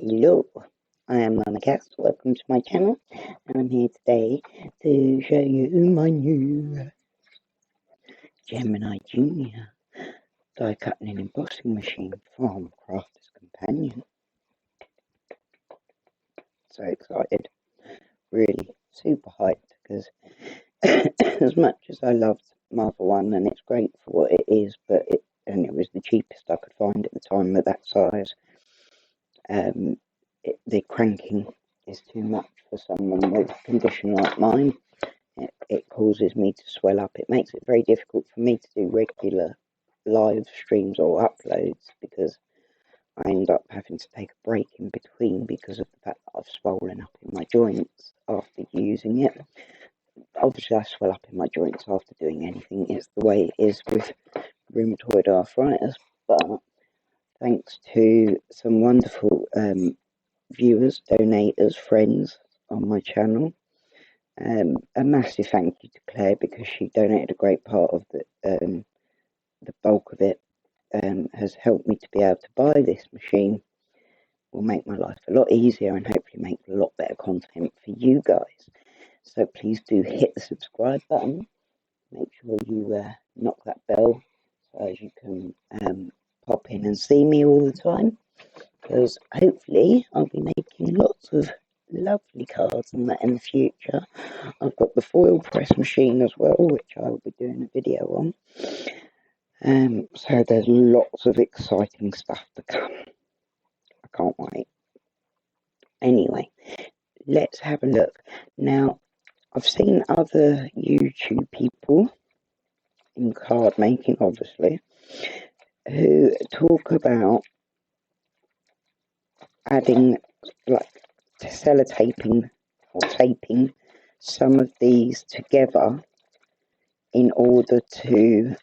Hello, I am MammaCass. Welcome to my channel, and I'm here today to show you my new Gemini Junior die cutting and embossing machine from Crafter's Companion. So excited, really super hyped, because as much as I loved my other one, and it's great for what it is, and it was the cheapest I could find at the time at that size. The cranking is too much for someone with a condition like mine. It causes me to swell up. It makes it very difficult for me to do regular live streams or uploads, because I end up having to take a break in between because of the fact that I've swollen up in my joints after using it. Obviously I swell up in my joints after doing anything. It's the way it is with rheumatoid arthritis, but thanks to some wonderful viewers, donators, friends on my channel. A massive thank you to Claire, because she donated a great part of the bulk of it. Has helped me to be able to buy this machine. Will make my life a lot easier and hopefully make a lot better content for you guys. So please do hit the subscribe button. Make sure you knock that bell so as you can pop in and see me all the time, because hopefully I'll be making lots of lovely cards and that in the future. I've got the foil press machine as well, which I will be doing a video on. So there's lots of exciting stuff to come. I can't wait. Anyway, let's have a look. Now, I've seen other YouTube people in card making, obviously, who talk about adding, like, sellotaping or taping some of these together in order to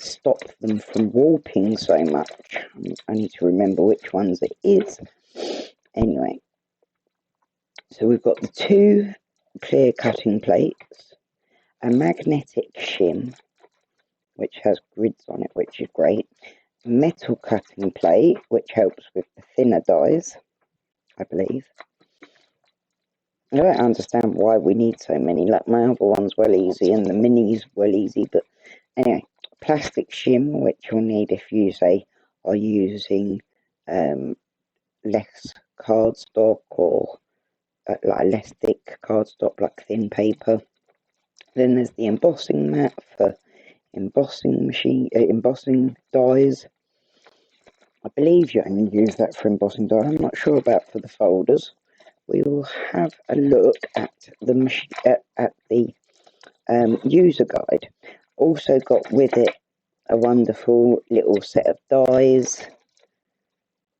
stop them from warping so much. I need to remember which ones it is. Anyway, so we've got the two clear cutting plates, a magnetic shim which has grids on it, which is great, a metal cutting plate which helps with the thinner dies, I believe. I don't understand why we need so many. Like, my other one's well easy and the minis well easy, but anyway, plastic shim, which you'll need if you say are using less cardstock, or like less thick cardstock, like thin paper. Then there's the embossing mat for embossing dies. I believe you only use that for embossing dies. I'm not sure about for the folders. We will have a look at the user guide. Also got with it a wonderful little set of dies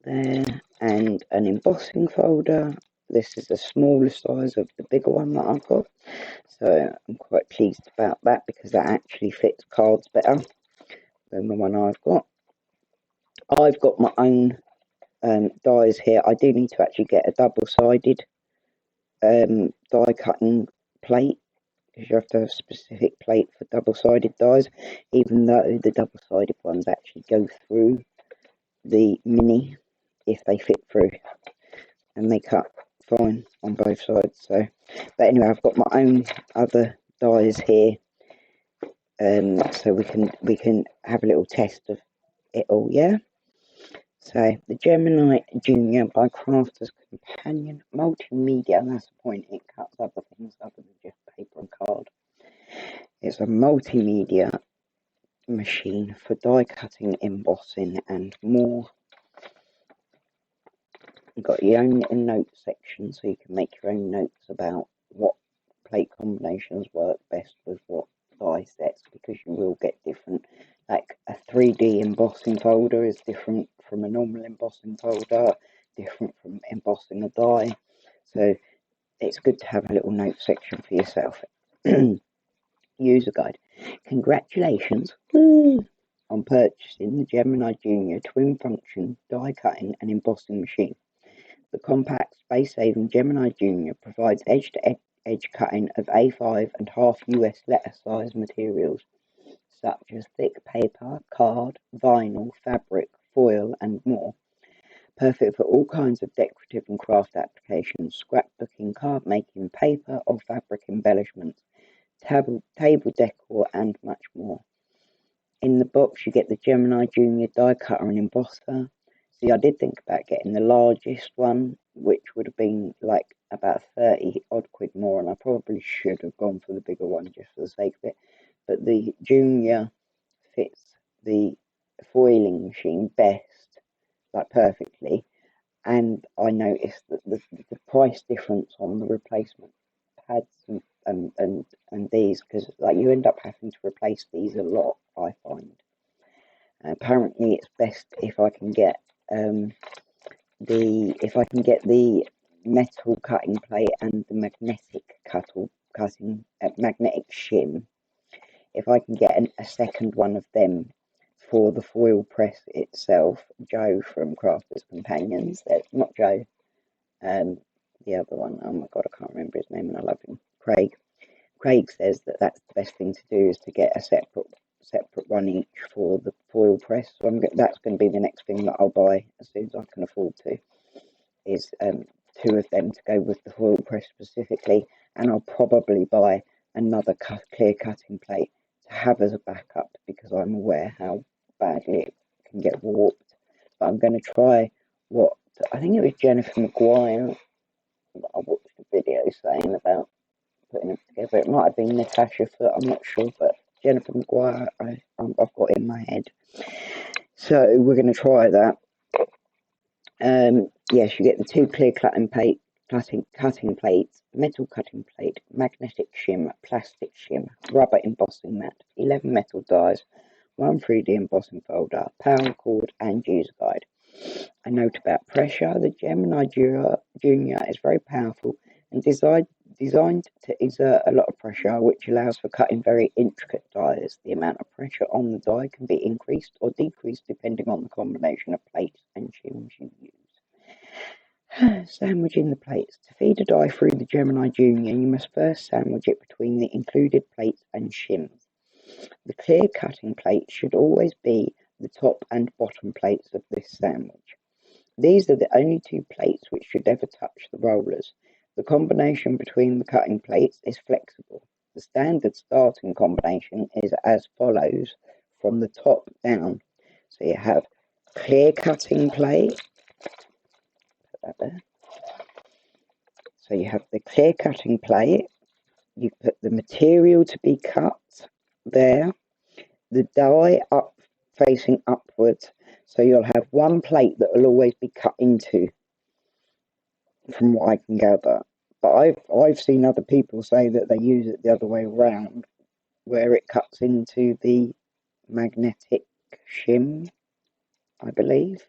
there, and an embossing folder. This is the smaller size of the bigger one that I've got, so I'm quite pleased about that, because that actually fits cards better than the one I've got. I've got my own dies here. I do need to actually get a double-sided die cutting plate, because you have to have a specific plate for double-sided dies, even though the double-sided ones actually go through the mini if they fit through, and they cut fine on both sides. So, but anyway, I've got my own other dies here, so we can have a little test of it all. Yeah. So the Gemini Junior by Crafter's Companion multimedia. That's the point. It cuts other things other than just paper and card. It's a multimedia machine for die cutting, embossing, and more. You've got your own little note section, so you can make your own notes about what plate combinations work best with what die sets, because you will get different. Like, a 3D embossing folder is different from a normal embossing folder, different from embossing a die. So it's good to have a little note section for yourself. User guide. Congratulations on purchasing the Gemini Junior twin function die cutting and embossing machine. The compact, space-saving Gemini Junior provides edge-to-edge cutting of A5 and half US letter size materials, such as thick paper, card, vinyl, fabric, foil, and more. Perfect for all kinds of decorative and craft applications, scrapbooking, card making, paper or fabric embellishments, table decor, and much more. In the box, you get the Gemini Junior die cutter and embosser. See, I did think about getting the largest one, which would have been like about 30 odd quid more, and I probably should have gone for the bigger one just for the sake of it. But the Junior fits the foiling machine best, like perfectly. And I noticed that the price difference on the replacement pads and these, because like you end up having to replace these a lot, I find. Apparently, it's best if I can get the metal cutting plate and the magnetic magnetic shim. If I can get a second one of them for the foil press itself, Joe from Crafters Companions, not Joe, the other one, oh my god, I can't remember his name and I love him, Craig says that that's the best thing to do, is to get a separate one each for the foil press. So that's going to be the next thing that I'll buy as soon as I can afford to, is two of them to go with the foil press specifically, and I'll probably buy another clear cutting plate to have as a backup, because I'm aware how badly it can get warped. But I'm going to try what I think it was Jennifer Maguire that I watched a video saying about putting it together. It might have been Natasha Foot, I'm not sure, but Jennifer Maguire I've got in my head. So we're going to try that. Yes, you get the two clear cutting plates, metal cutting plate, magnetic shim, plastic shim, rubber embossing mat, 11 metal dies, one 3D embossing folder, power cord, and user guide. A note about pressure: the Gemini Junior is very powerful and designed to exert a lot of pressure, which allows for cutting very intricate dies. The amount of pressure on the die can be increased or decreased depending on the combination of plates and shims you use. Sandwiching the plates. To feed a die through the Gemini Junior, you must first sandwich it between the included plates and shims. The clear cutting plate should always be the top and bottom plates of this sandwich. These are the only two plates which should ever touch the rollers. The combination between the cutting plates is flexible. The standard starting combination is as follows from the top down. So you have clear cutting plate. Put that there. So you have the clear cutting plate. You put the material to be cut there. The die up facing upwards. So you'll have one plate that will always be cut into, from what I can gather. But I've seen other people say that they use it the other way around, where it cuts into the magnetic shim, I believe.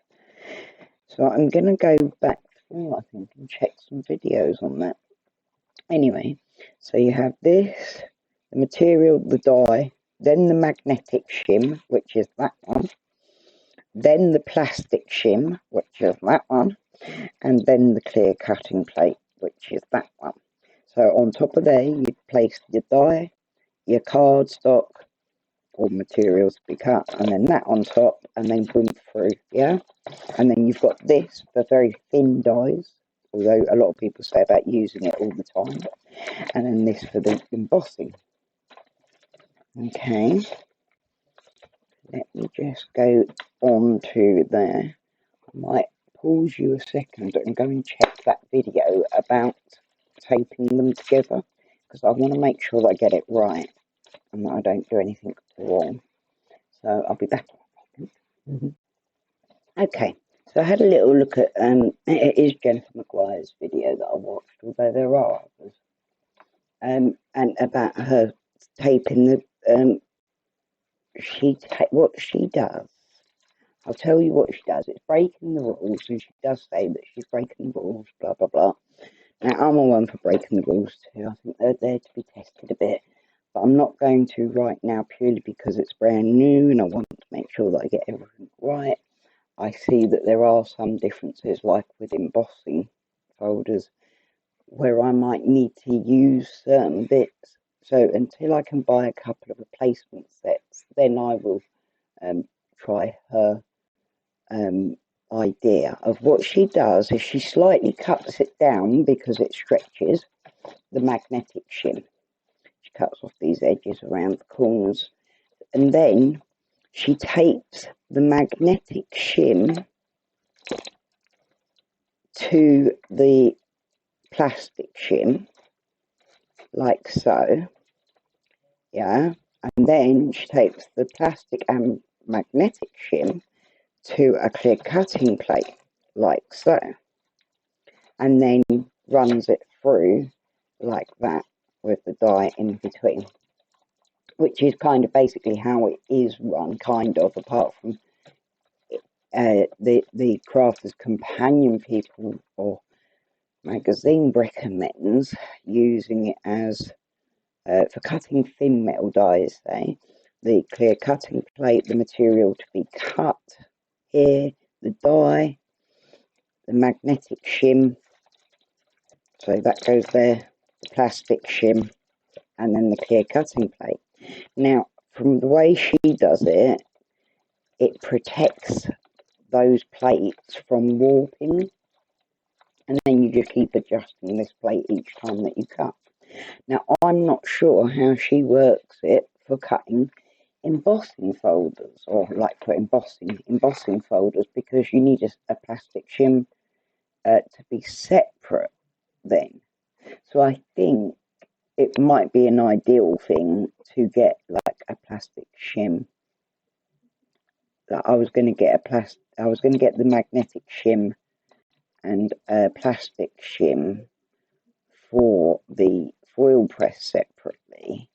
So I'm going to go back through, I think, and check some videos on that. Anyway, so you have this, the material, the die, then the magnetic shim, which is that one, then the plastic shim, which is that one, and then the clear cutting plate, which is that one. So on top of there, you place your die, your cardstock, or materials to be cut, and then that on top, and then boom through, yeah? And then you've got this for very thin dies, although a lot of people say about using it all the time, and then this for the embossing. Okay, let me just go on to there. I might pause you a second and go and check that video about taping them together, because I want to make sure that I get it right and that I don't do anything wrong. So I'll be back in a second. Okay, so I had a little look at it is Jennifer Maguire's video that I watched, although there are others, and about her taping the what she does. I'll tell you what she does. It's breaking the rules, and she does say that she's breaking the rules, blah blah blah. Now I'm a one for breaking the rules too. I think they're there to be tested a bit, but I'm not going to right now, purely because it's brand new and I want to make sure that I get everything right. I see that there are some differences, like with embossing folders, where I might need to use certain bits. So until I can buy a couple of replacement sets, then I will try her idea of what she does is she slightly cuts it down because it stretches the magnetic shim. She cuts off these edges around the corners, and then she tapes the magnetic shim to the plastic shim, like so, yeah, and then she tapes the plastic and magnetic shim to a clear cutting plate, like so, and then runs it through like that with the die in between, which is kind of basically how it is run, kind of, apart from the Crafter's Companion people or magazine recommends using it as for cutting thin metal dies, say, the clear cutting plate, the material to be cut here, the die, the magnetic shim, so that goes there, the plastic shim, and then the clear cutting plate. Now, from the way she does it, it protects those plates from warping, and then you just keep adjusting this plate each time that you cut. Now, I'm not sure how she works it for cutting embossing folders, or like for embossing folders, because you need a plastic shim to be separate then. So I think it might be an ideal thing to get like a plastic shim. I was going to get the magnetic shim and a plastic shim for the foil press separately.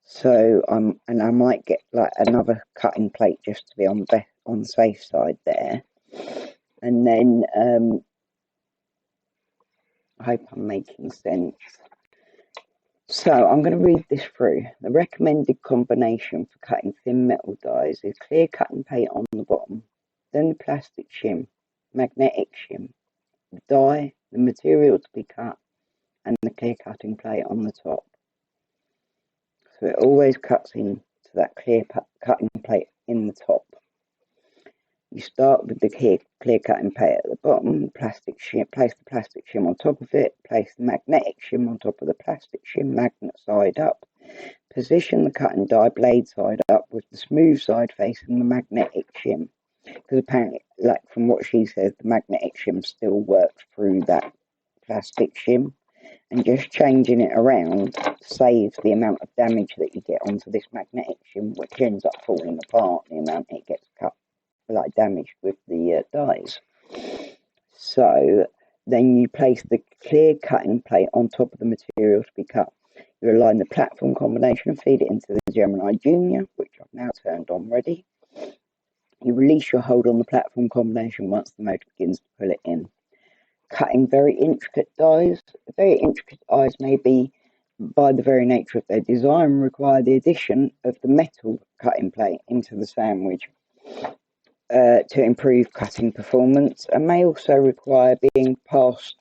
So and I might get like another cutting plate just to be on the safe side there. And then I hope I'm making sense. So I'm going to read this through. The recommended combination for cutting thin metal dies is clear cutting plate on the bottom, then the plastic shim, magnetic shim, the die, the material to be cut, and the clear cutting plate on the top. So it always cuts into that clear cutting plate in the top. You start with the clear cutting plate at the bottom, plastic shim, place the plastic shim on top of it, place the magnetic shim on top of the plastic shim, magnet side up. Position the cutting die blade side up with the smooth side facing the magnetic shim. Because apparently, like from what she says, the magnetic shim still works through that plastic shim. And just changing it around saves the amount of damage that you get onto this magnetic shim, which ends up falling apart, the amount it gets cut, like damaged with the dies. So then you place the clear cutting plate on top of the material to be cut. You align the platform combination and feed it into the Gemini Junior, which I've now turned on ready. You release your hold on the platform combination once the motor begins to pull it in. Cutting very intricate dies. Very intricate dies may be, by the very nature of their design, require the addition of the metal cutting plate into the sandwich to improve cutting performance, and may also require being passed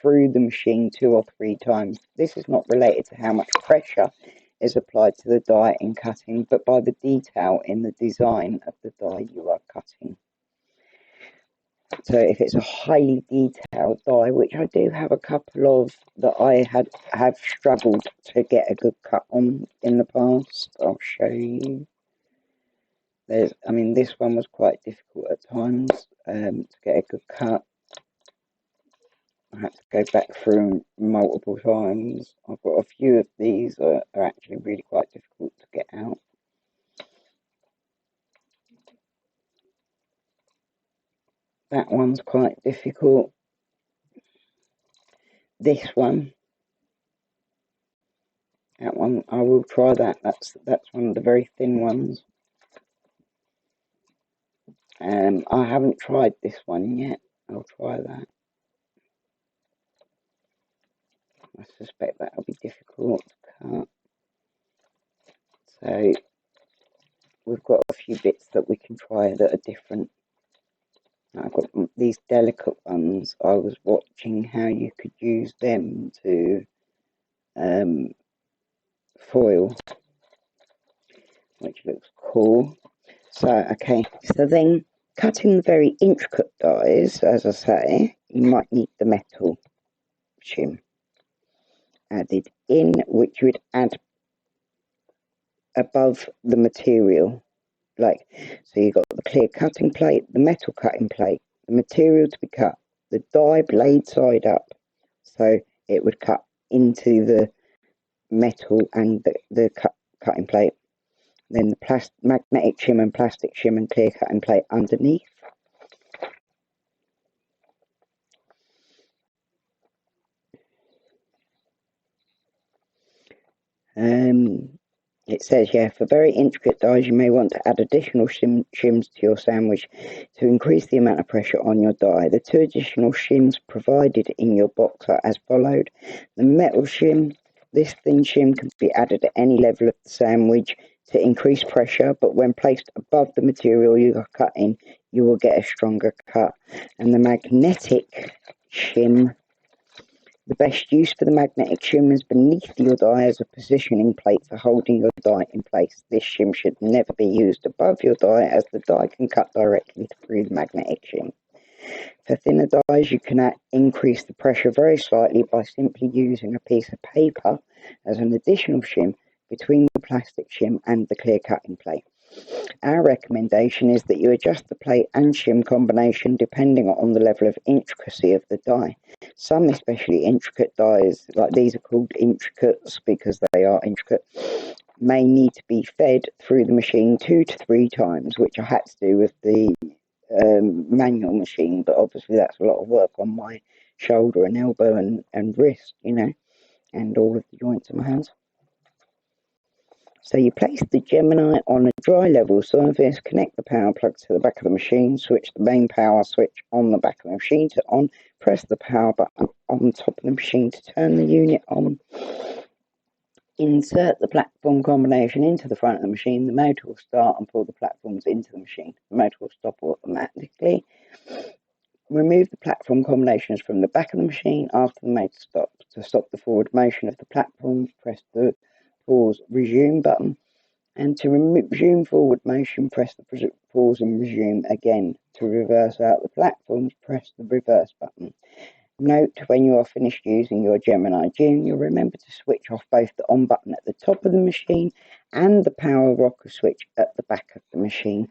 through the machine 2 or 3 times. This is not related to how much pressure is applied to the die in cutting, but by the detail in the design of the die you are cutting. So if it's a highly detailed die, which I do have a couple of that I have struggled to get a good cut on in the past, I'll show you. This one was quite difficult at times to get a good cut. I had to go back through multiple times. I've got a few of these that are actually really quite difficult to get out. That one's quite difficult. This one, that one, I will try that. That's one of the very thin ones. I haven't tried this one yet. I'll try that. I suspect that'll be difficult to cut. So we've got a few bits that we can try that are different. I've got these delicate ones. I was watching how you could use them to foil, which looks cool. So, okay, so then Cutting the very intricate dies, as I say, you might need the metal shim added in, which you would add above the material. Like, so you've got the clear cutting plate, the metal cutting plate, the material to be cut, the die blade side up, so it would cut into the metal and the cutting plate. Then the magnetic shim and plastic shim and clear cutting plate underneath. It says, yeah, for very intricate dies, you may want to add additional shims to your sandwich to increase the amount of pressure on your die. The 2 additional shims provided in your box are as followed. The metal shim, this thin shim can be added at any level of the sandwich to increase pressure, but when placed above the material you are cutting, you will get a stronger cut. And the magnetic shim, the best use for the magnetic shim is beneath your die as a positioning plate for holding your die in place. This shim should never be used above your die, as the die can cut directly through the magnetic shim. For thinner dies, you can increase the pressure very slightly by simply using a piece of paper as an additional shim between the plastic shim and the clear cutting plate. Our recommendation is that you adjust the plate and shim combination depending on the level of intricacy of the die. Some especially intricate dies, like these are called intricates because they are intricate, may need to be fed through the machine 2 to 3 times, which I had to do with the manual machine, but obviously that's a lot of work on my shoulder and elbow and wrist, you know, and all of the joints in my hands. So you place the Gemini on a dry level surface, connect the power plug to the back of the machine, switch the main power switch on the back of the machine to on, press the power button on top of the machine to turn the unit on. Insert the platform combination into the front of the machine. The motor will start and pull the platforms into the machine. The motor will stop automatically. Remove the platform combinations from the back of the machine after the motor stops. To stop the forward motion of the platforms, press the pause resume button, and to resume forward motion, press the pause and resume again. To reverse out the platforms, press the reverse button. Note, when you are finished using your Gemini Junior, remember to switch off both the on button at the top of the machine and the power rocker switch at the back of the machine.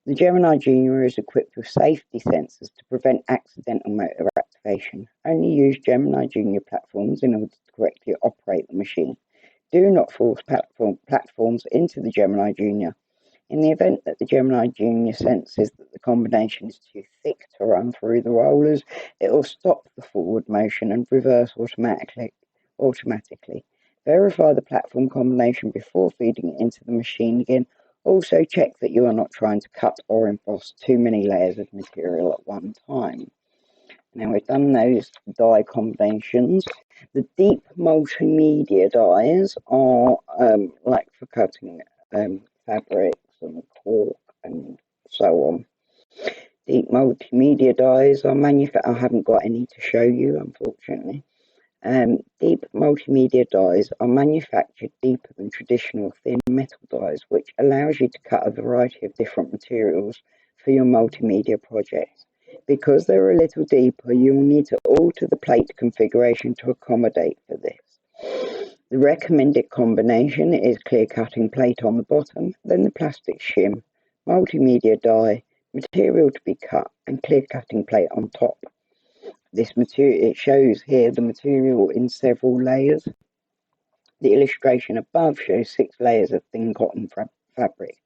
The Gemini Junior is equipped with safety sensors to prevent accidental motor activation. Only use Gemini Junior platforms in order to correctly operate the machine. Do not force platforms into the Gemini Junior. In the event that the Gemini Junior senses that the combination is too thick to run through the rollers, it will stop the forward motion and reverse automatically. Verify the platform combination before feeding it into the machine again. Also check that you are not trying to cut or emboss too many layers of material at one time. Now we've done those die combinations. The deep multimedia dies are like for cutting fabrics and cork and so on. Deep multimedia dies are manufactured. I haven't got any to show you, unfortunately. Deep multimedia dies are manufactured deeper than traditional thin metal dies, which allows you to cut a variety of different materials for your multimedia projects. Because they're a little deeper, you will need to alter the plate configuration to accommodate for this. The recommended combination is clear cutting plate on the bottom, then the plastic shim, multimedia die, material to be cut, and clear cutting plate on top. This material, it shows here the material in several layers. The illustration above shows 6 layers of thin cotton fabric.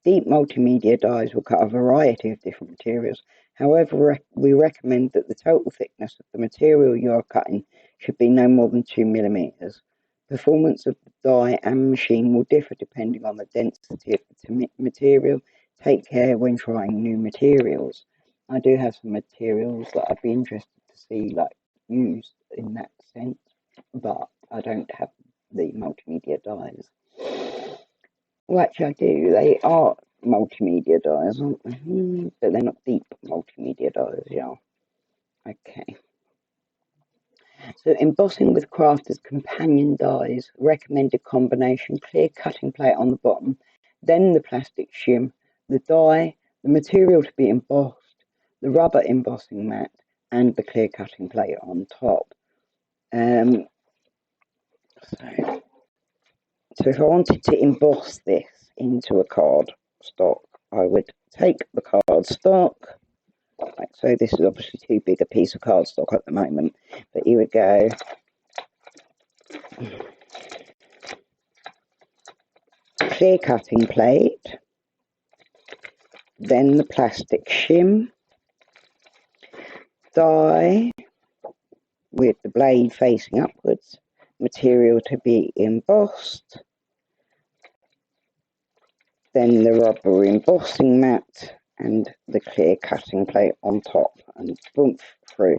Deep multimedia dies will cut a variety of different materials. However, we recommend that the total thickness of the material you are cutting should be no more than 2 millimeters. Performance of the die and machine will differ depending on the density of the material. Take care when trying new materials. I do have some materials that I'd be interested to see like used in that sense, but I don't have the multimedia dies. Well, actually I do. They are multimedia dies, aren't they? But they're not deep multimedia dies, yeah. Okay. So embossing with crafters companion dies, recommended combination, clear cutting plate on the bottom, then the plastic shim, the die the material to be embossed, the rubber embossing mat, and the clear cutting plate on top. So if I wanted to emboss this into a card stock, I would take the card stock. Right, so this is obviously too big a piece of cardstock at the moment, but you would go clear cutting plate, then the plastic shim, die with the blade facing upwards, material to be embossed, then the rubber embossing mat and the clear cutting plate on top, and boom, through.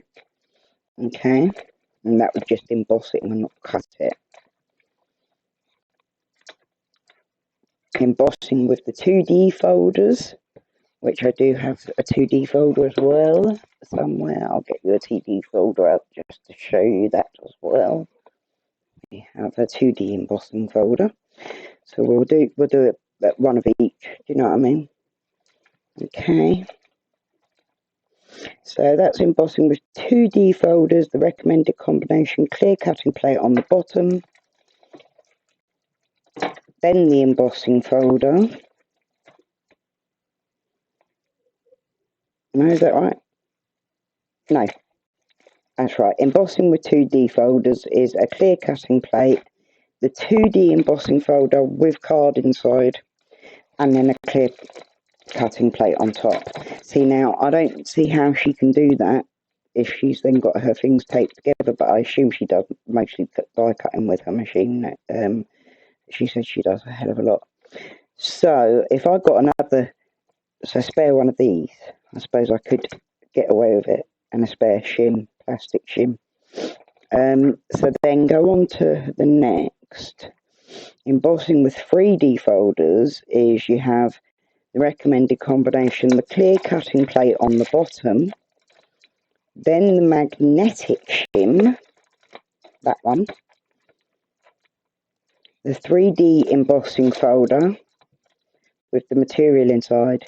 Okay, and that would just emboss it and not cut it. Embossing with the 2D folders, which I do have a 2D folder as well somewhere. I'll get you a 2D folder out just to show you that as well. We have a 2D embossing folder, so we'll do it one of each. Do you know what I mean? Okay. So that's embossing with 2D folders, the recommended combination, clear cutting plate on the bottom, then the embossing folder. No, is that right? No, that's right. Embossing with 2D folders is a clear cutting plate, the 2D embossing folder with card inside, and then a clear cutting plate on top. See, now I don't see how she can do that if she's then got her things taped together, but I assume she does mostly die cutting with her machine. She said she does a hell of a lot. So if I got another, so spare one of these, I suppose I could get away with it, and a spare shim, plastic shim. So then go on to the next. Embossing with 3D folders is you have the recommended combination, the clear cutting plate on the bottom, then the magnetic shim, that one, the 3D embossing folder with the material inside,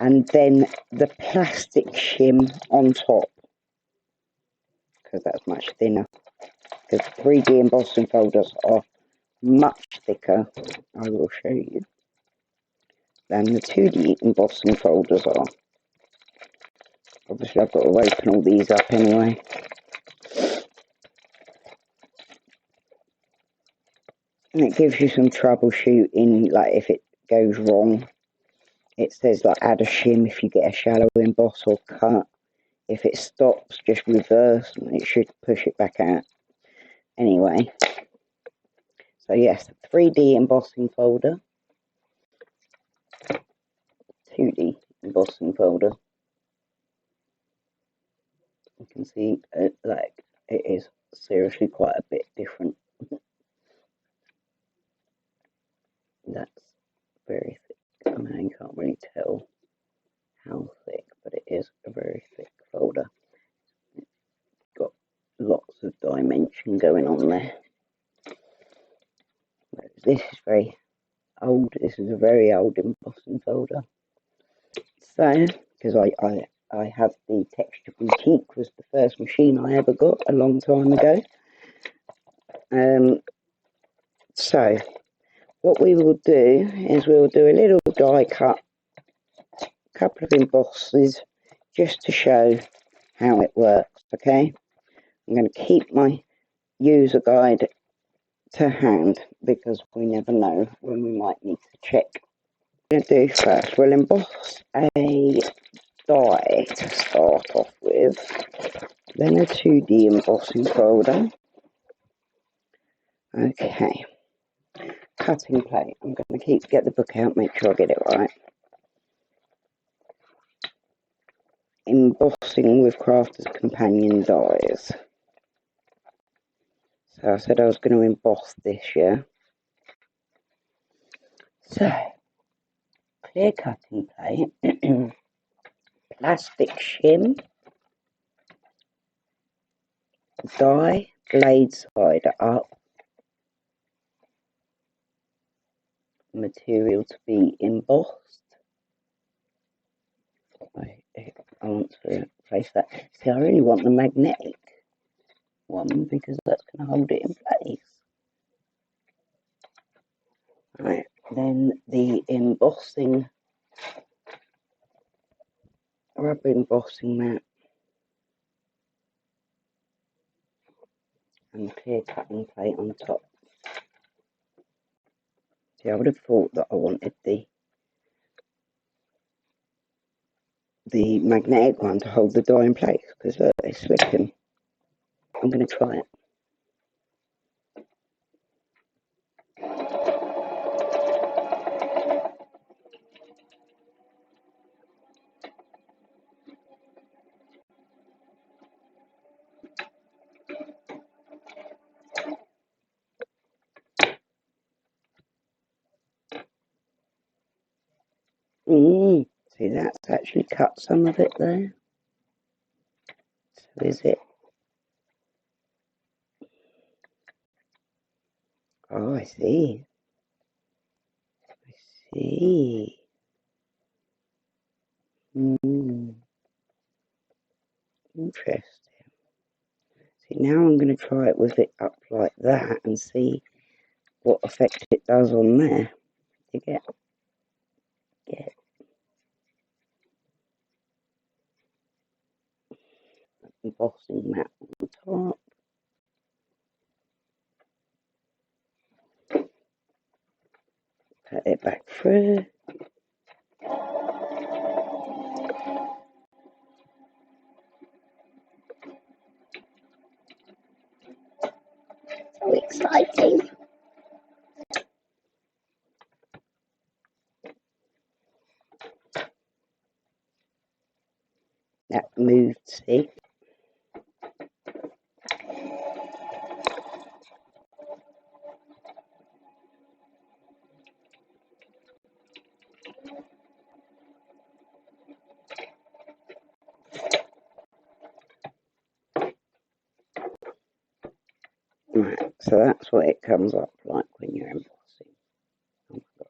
and then the plastic shim on top, because that's much thinner, because 3D embossing folders are much thicker, I will show you, than the 2D embossing folders are. Obviously I've got to open all these up anyway. And it gives you some troubleshooting, like if it goes wrong. It says like add a shim if you get a shallow emboss or cut. If it stops, just reverse and it should push it back out. Anyway, so yes, 3D embossing folder, 2D embossing folder. You can see like it is seriously quite a bit different. That's very thick. I mean, you can't really tell how thick, but it is a very thick folder. It's got lots of dimension going on there. This is very old. This is a very old embossing folder. So, because I have the Texture Boutique, was the first machine I ever got a long time ago. So what we will do is we'll do a little die cut, a couple of embosses, just to show how it works. Okay, I'm going to keep my user guide to hand because we never know when we might need to check. What we're going to do first, we'll emboss a die to start off with, then a 2D embossing folder. Okay, cutting plate. I'm going to get the book out, make sure I get it right. Embossing with Crafter's Companion dies. So I said I was going to emboss this, yeah. So, clear cutting plate, plastic shim, die, blade side up, material to be embossed, I want to place that. See, I really want the magnetic one because that's going to hold it in place. Right, then the embossing, rubber embossing mat and the clear cutting plate on top. See, I would have thought that I wanted the magnetic one to hold the die in place because it's slipping. I'm going to try it. See, that's actually cut some of it there. So is it? Oh, I see. I see. Interesting. See, now I'm going to try it with it up like that and see what effect it does on there. You get embossing mat on top. Put it back through. So exciting. That moved, see? Right, so that's what it comes up like when you're embossing. Oh my God.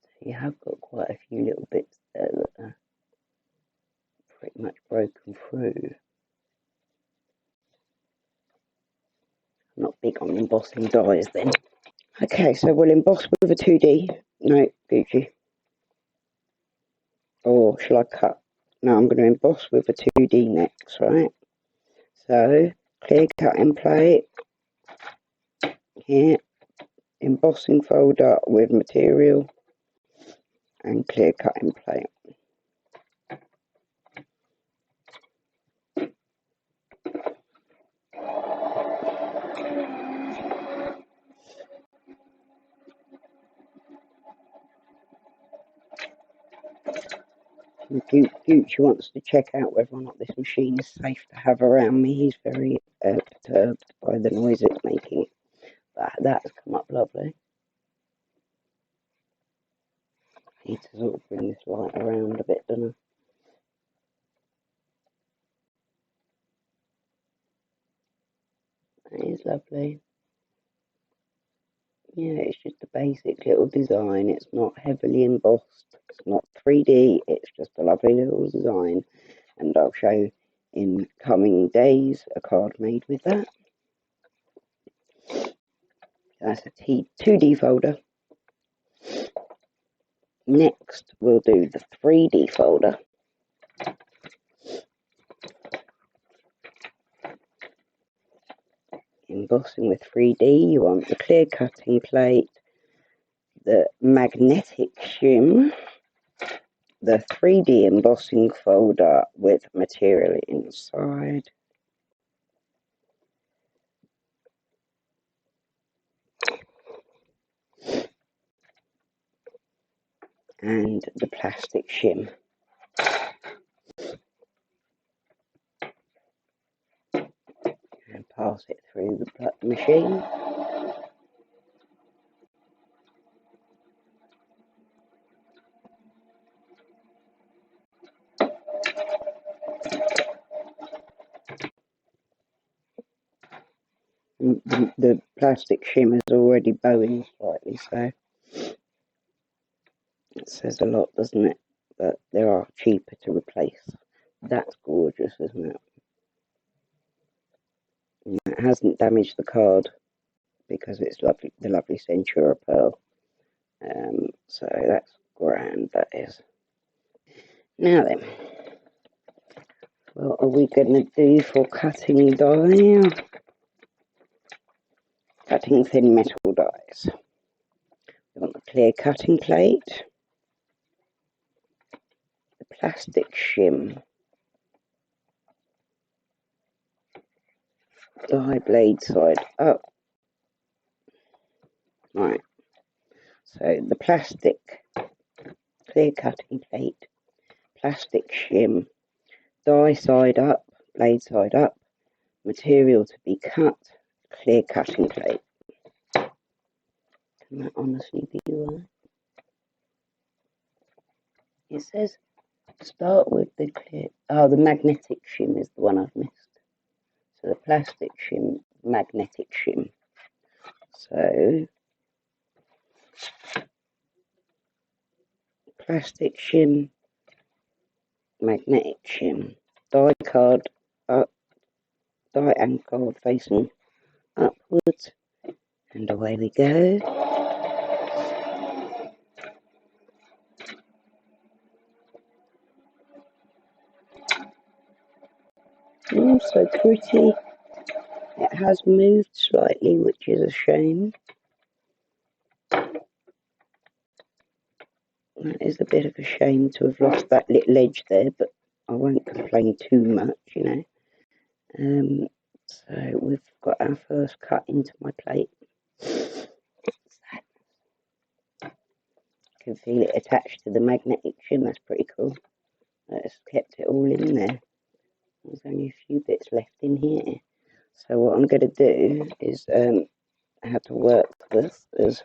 So you have got quite a few little bits there that are pretty much broken through. I'm not big on embossing dies then. Okay, so we'll emboss with a 2D. No, Gucci. Or shall I cut? No, I'm going to emboss with a 2D next, right? So, clear cutting plate. Here. Embossing folder with material. And clear cutting plate. Gooch wants to check out whether or not this machine is safe to have around me. He's very perturbed by the noise it's making. But that's come up lovely. I need to sort of bring this light around a bit, don't I? That is lovely. Yeah, it's just a basic little design. It's not heavily embossed. It's not 3D. It's just a lovely little design. And I'll show in coming days a card made with that. That's a 2D folder. Next, we'll do the 3D folder. Embossing with 3D, you want the clear cutting plate, the magnetic shim, the 3D embossing folder with material inside, and the plastic shim. And pass it through the machine. The plastic shim is already bowing slightly, so It says a lot, doesn't it? But they are cheaper to replace. That's gorgeous, isn't it? And it hasn't damaged the card because it's lovely, the lovely Centura pearl. So that's grand, that is. Now then, what are we going to do for cutting die? Cutting thin metal dies. We want the clear cutting plate, the plastic shim, die blade side up. Right, so the plastic clear cutting plate, plastic shim, die side up, blade side up, material to be cut, clear cutting plate. Can that honestly be right? It says start with the clear. Oh, the magnetic shim is the one I've missed. So the plastic shim, magnetic shim. So plastic shim, magnetic shim, die card up, die and card facing upwards, and away we go. So pretty. It has moved slightly, which is a shame. That is a bit of a shame to have lost that little edge there, but I won't complain too much, you know. So we've got our first cut into my plate. You can feel it attached to the magnetic shim. That's pretty cool. It's kept it all in there. There's only a few bits left in here. So what I'm going to do is how to work this is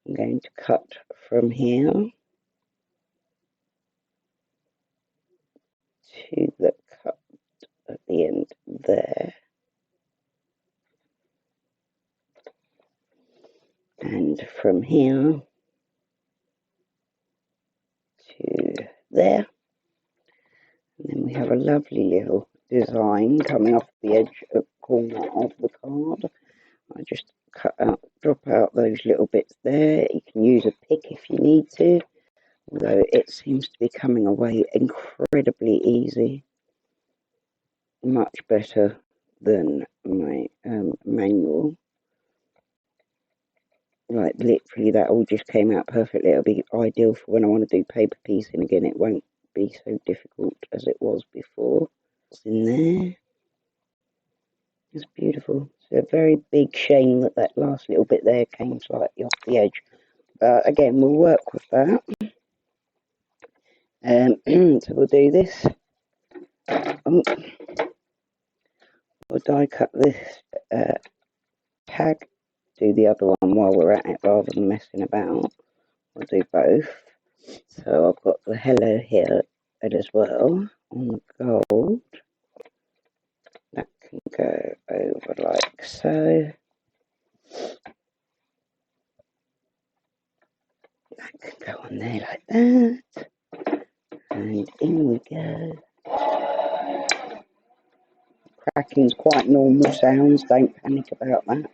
I'm going to cut from here to the cut at the end there, and from here to there, and then we have a lovely little design coming off the edge of the corner of the card. I just cut out, drop out those little bits there. You can use a pick if you need to, although it seems to be coming away incredibly easy, much better than my manual. Like literally that all just came out perfectly. It'll be ideal for when I want to do paper piecing again. It won't be so difficult as it was before. It's in there. It's beautiful. It's a very big shame that that last little bit there came slightly off the edge. But again, we'll work with that. So we'll do this. We'll die cut this tag. Do the other one while we're at it rather than messing about. We'll do both. So I've got the hello here as well on the gold. That can go over like so. That can go on there like that. And in we go. Cracking's quite normal sounds, don't panic about that.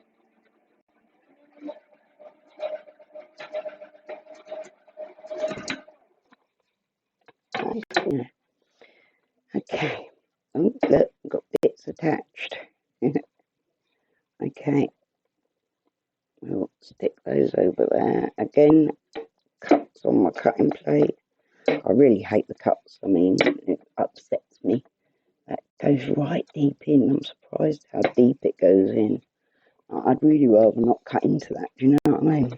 Okay. Oh, look, got bits attached. Okay. We'll stick those over there. Again, cuts on my cutting plate. I really hate the cuts. I mean, it upsets me. That goes right deep in. I'm surprised how deep it goes in. I'd really rather not cut into that. Do you know what I mean?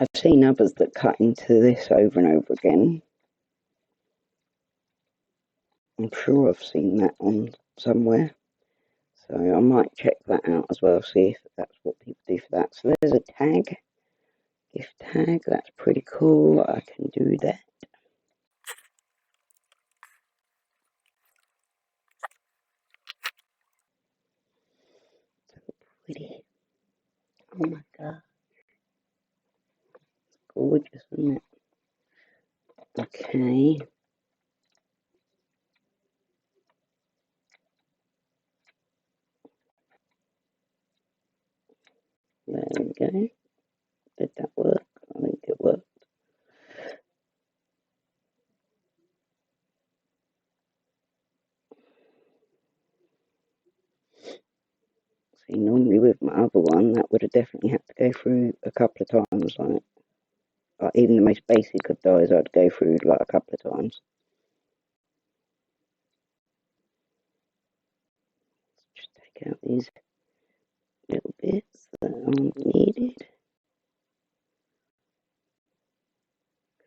I've seen others that cut into this over and over again. I'm sure I've seen that on somewhere. So I might check that out as well, see if that's what people do for that. So there's a tag, gift tag. That's pretty cool. I can do that. So pretty. Oh my god. It's gorgeous, isn't it? Okay. There we go. Did that work? I think it worked. See, normally with my other one, that would have definitely had to go through a couple of times, like even the most basic of dyes I'd go through like a couple of times. Just take out these little bits that aren't needed.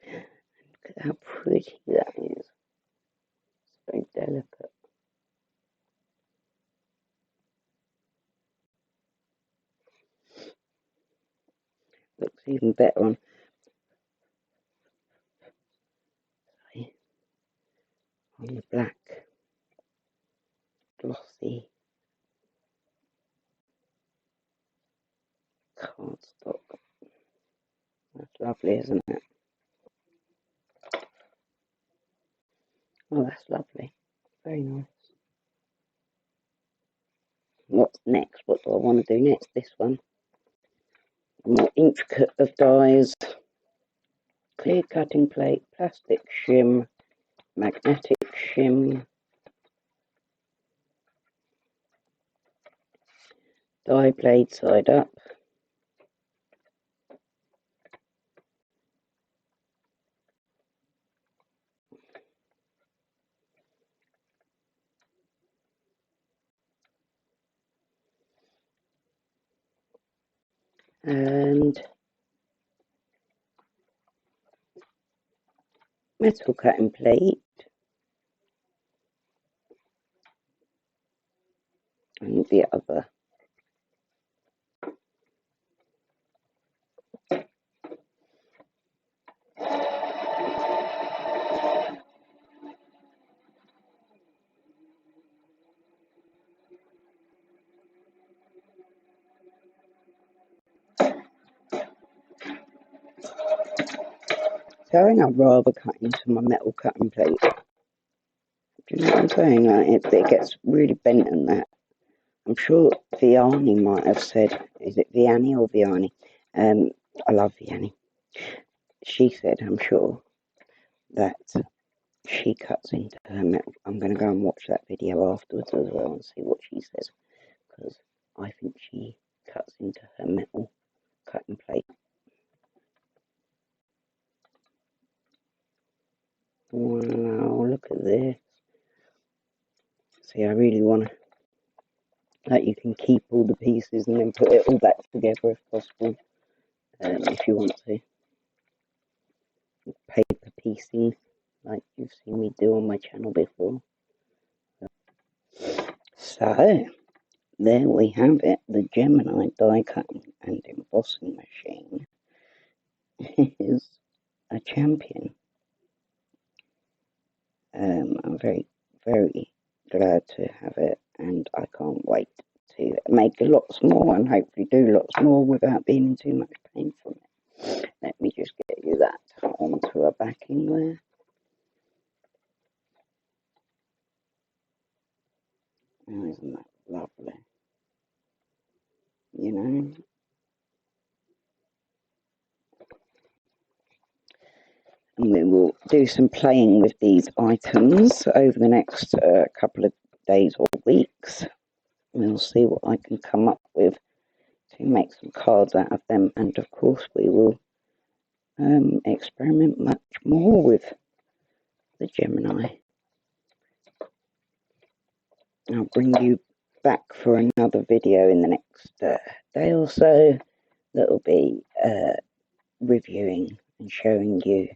Look at how pretty that is. It's very delicate. Looks even better on the black glossy cardstock. That's lovely, isn't it? Oh, that's lovely. Very nice. What's next? What do I want to do next? This one. More intricate of dyes. Clear cutting plate, plastic shim, magnetic shim, dye blade side up. And metal cutting plate. And the other. So I think I'd rather cut into my metal cutting plate. Do you know what I'm saying? Like it gets really bent in that. I'm sure Vianney might have said, is it Vianney or Vianney? I love Vianney. She said, I'm sure, that she cuts into her metal. I'm going to go and watch that video afterwards as well and see what she says, because I think she cuts into her metal cutting plate. Wow, look at this. See, I really want to, like, you can keep all the pieces and then put it all back together if possible, if you want to. Paper piecing, like you've seen me do on my channel before. So, there we have it, the Gemini die cutting and embossing machine is a champion. I'm very, very glad to have it, and I can't wait to make lots more and hopefully do lots more without being in too much pain from it. Let me just get you that onto a backing there. Oh, isn't that lovely? You know? And we will do some playing with these items over the next couple of days or weeks. We'll see what I can come up with to make some cards out of them, and of course we will experiment much more with the Gemini. I'll bring you back for another video in the next day or so that'll be reviewing and showing you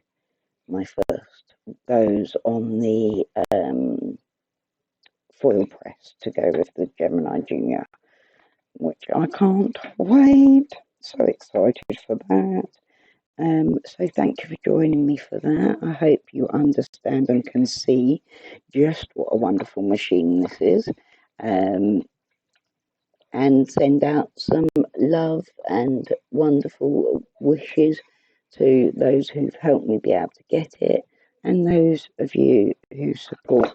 my first goes on the foil press to go with the Gemini Junior, which I can't wait. So excited for that. So thank you for joining me for that. I hope you understand and can see just what a wonderful machine this is. And send out some love and wonderful wishes to those who've helped me be able to get it. and those of you who support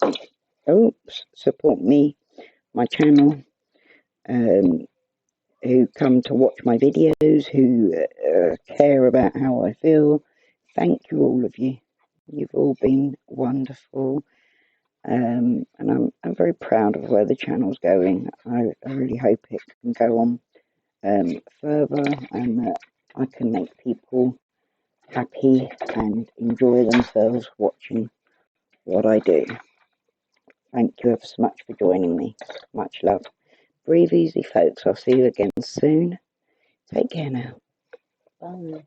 me, my channel, who come to watch my videos, who care about how I feel. Thank you, all of you. You've all been wonderful, and I'm very proud of where the channel's going. I really hope it can go on further, and that I can make people happy and enjoy themselves watching what I do. Thank you ever so much for joining me. Much love. Breathe easy, folks. I'll see you again soon. Take care now. Bye.